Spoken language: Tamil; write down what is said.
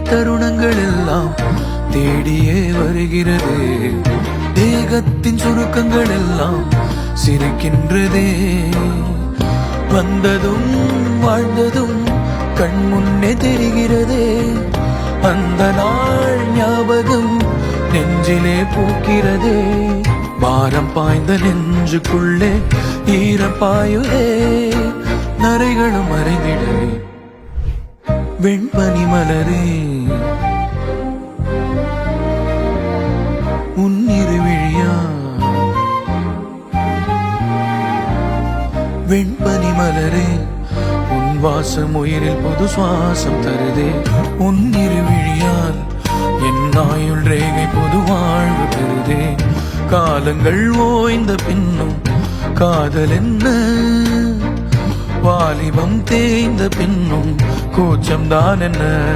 தருணங்கள் எல்லாம் தேடியே வருகிறது. தேகத்தின் சுருக்கங்கள் எல்லாம் சிரிக்கின்றதே. வந்ததும் வாழ்ந்ததும் கண் முன்னே தெரிகிறதே. அந்த நாள் ஞாபகம் நெஞ்சிலே பூக்கிறதே. பாரம் பாய்ந்த நெஞ்சுக்குள்ளே ஈரப்பாயுதே. நரைகளும் மறைந்திடவே வெண்பனி மலரே உன்னிரு விழியா. வெண்பனி மலரே உன் வாசம் உயிரில் புது சுவாசம் தருதே. உன்னிரு விழியால் என் ஆயுள் ரேகை புது வாழ்வு பெறுதே. காலங்கள் ஓய்ந்த பின்னும் காதல் என்ன, வாலிபம் தேய்ந்த பின்னும் கூச்சம் தான் என்ன.